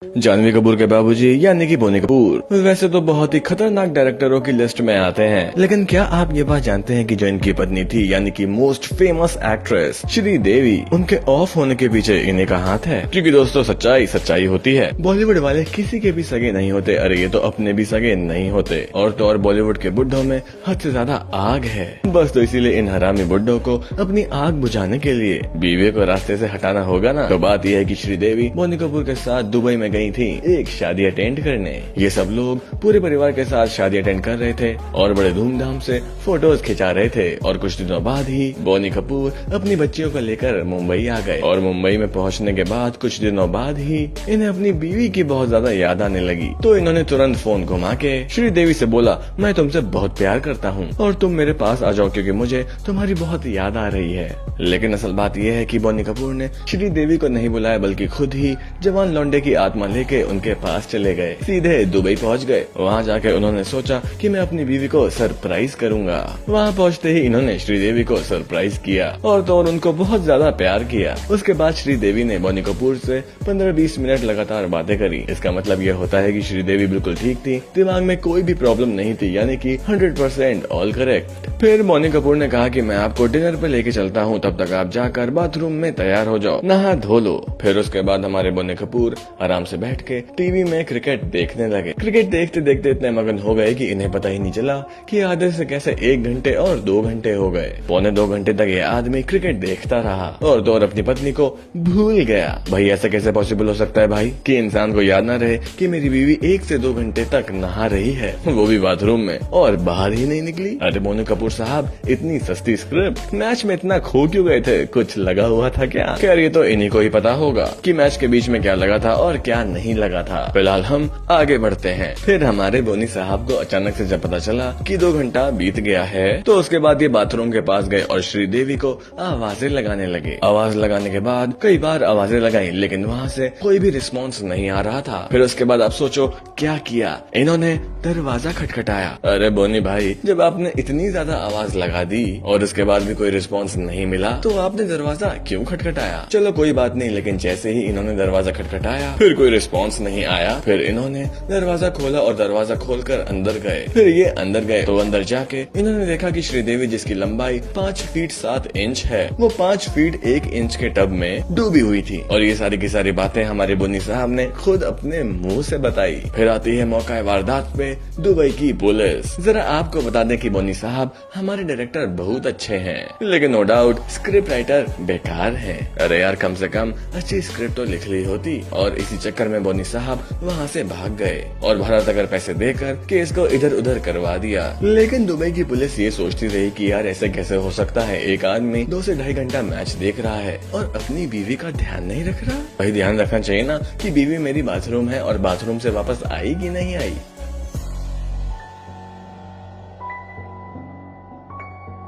जानवी कपूर के बाबूजी यानी कि बोनी कपूर वैसे तो बहुत ही खतरनाक डायरेक्टरों की लिस्ट में आते हैं, लेकिन क्या आप ये बात जानते हैं कि जो इनकी पत्नी थी यानी कि मोस्ट फेमस एक्ट्रेस श्रीदेवी, उनके ऑफ होने के पीछे इन्हीं का हाथ है। क्योंकि दोस्तों सच्चाई सच्चाई होती है। बॉलीवुड वाले किसी के भी सगे नहीं होते, अरे ये तो अपने भी सगे नहीं होते। और तो और बॉलीवुड के बुड्ढों में हद से ज्यादा आग है। बस तो इसीलिए इन हरामी बुड्ढों को अपनी आग बुझाने के लिए बीवी को रास्ते से हटाना होगा ना। तो बात यह है कि श्रीदेवी बोनी कपूर के साथ दुबई में गई थी एक शादी अटेंड करने। ये सब लोग पूरे परिवार के साथ शादी अटेंड कर रहे थे और बड़े धूमधाम से फोटोज खिंचा रहे थे। और कुछ दिनों बाद ही बोनी कपूर अपनी बच्चियों को लेकर मुंबई आ गए। और मुंबई में पहुंचने के बाद कुछ दिनों बाद ही इन्हें अपनी बीवी की बहुत ज्यादा याद आने लगी। तो इन्होंने तुरंत फोन घुमा के श्रीदेवी से बोला, मैं तुमसे बहुत प्यार करता हूँ और तुम मेरे पास आ जाओ क्योंकि मुझे तुम्हारी बहुत याद आ रही है। लेकिन असल बात यह है कि बोनी कपूर ने श्रीदेवी को नहीं बुलाया बल्कि खुद ही जवान लौंडे की आत्मा लेके उनके पास चले गए। सीधे दुबई पहुंच गए। वहां जाके उन्होंने सोचा कि मैं अपनी बीवी को सरप्राइज करूंगा। वहां पहुंचते ही इन्होंने श्रीदेवी को सरप्राइज किया और तो और उनको बहुत ज्यादा प्यार किया। उसके बाद श्रीदेवी ने बोनी कपूर से 15-20 मिनट लगातार बातें करी। इसका मतलब यह होता है कि श्रीदेवी बिल्कुल ठीक थी, दिमाग में कोई भी प्रॉब्लम नहीं थी, यानी कि 100% ऑल करेक्ट। फिर बोनी कपूर ने कहा कि मैं आपको डिनर पे लेके चलता हूँ, तब तक आप जाकर बाथरूम में तैयार हो जाओ, नहा धो लो। फिर उसके बाद हमारे बोनी कपूर आराम से बैठ के टीवी में क्रिकेट देखने लगे। क्रिकेट देखते देखते इतने मगन हो गए कि इन्हें पता ही नहीं चला कि आधे से कैसे 1 घंटे और 2 घंटे हो गए। पौने 2 घंटे तक ये आदमी क्रिकेट देखता रहा और तो और अपनी पत्नी को भूल गया। भाई ऐसा कैसे पॉसिबल हो सकता है भाई कि इंसान को याद ना रहे कि मेरी बीवी 1 से 2 घंटे तक नहा रही है, वो भी बाथरूम में, और बाहर ही नहीं निकली। अरे बोनी कपूर साहब, इतनी सस्ती स्क्रिप्ट, मैच में इतना खो क्यों गए थे? कुछ लगा हुआ था क्या? खैर ये तो इन्हीं को ही पता होगा कि मैच के बीच में क्या लगा था और क्या नहीं लगा था। फिलहाल हम आगे बढ़ते हैं। फिर हमारे बोनी साहब को अचानक से जब पता चला कि 2 घंटा बीत गया है, तो उसके बाद ये बाथरूम के पास गए और श्रीदेवी को आवाजें लगाने लगे। आवाज लगाने के बाद कई बार आवाजें लगाई, लेकिन वहाँ से कोई भी रिस्पॉन्स नहीं आ रहा था। फिर उसके बाद आप सोचो क्या किया, इन्होंने दरवाजा खटखटाया। अरे बोनी भाई, जब आपने इतनी ज्यादा आवाज लगा दी और उसके बाद भी कोई रिस्पॉन्स नहीं मिला, तो आपने दरवाजा क्यों खटखटाया? चलो कोई बात नहीं, लेकिन जैसे ही इन्होंने दरवाजा खटखटाया फिर कोई रिस्पॉन्स नहीं आया। फिर इन्होंने दरवाजा खोला और दरवाजा खोलकर अंदर गए। फिर ये अंदर गए तो अंदर जाके इन्होंने देखा कि श्रीदेवी, जिसकी लंबाई 5 फीट 7 इंच है, वो 5 फीट 1 इंच के टब में डूबी हुई थी। और ये सारी की सारी बातें हमारे बोनी साहब ने खुद अपने मुंह से बताई। फिर आती है मौका वारदात पे दुबई की पुलिस। जरा आपको बता दें कि बोनी साहब हमारे डायरेक्टर बहुत अच्छे हैं, लेकिन नो डाउट स्क्रिप्ट राइटर बेकार हैं। अरे यार, कम से कम अच्छी स्क्रिप्ट तो लिख ली होती। और इसी चक्कर में बोनी साहब वहाँ से भाग गए और भारत अगर पैसे देकर केस को इधर उधर करवा दिया। लेकिन दुबई की पुलिस ये सोचती रही कि यार ऐसे कैसे हो सकता है, एक आदमी 2 से 2.5 घंटा मैच देख रहा है और अपनी बीवी का ध्यान नहीं रख रहा। भाई ध्यान रखना चाहिए ना कि बीवी मेरी बाथरूम है और बाथरूम से वापस आई कि नहीं आई।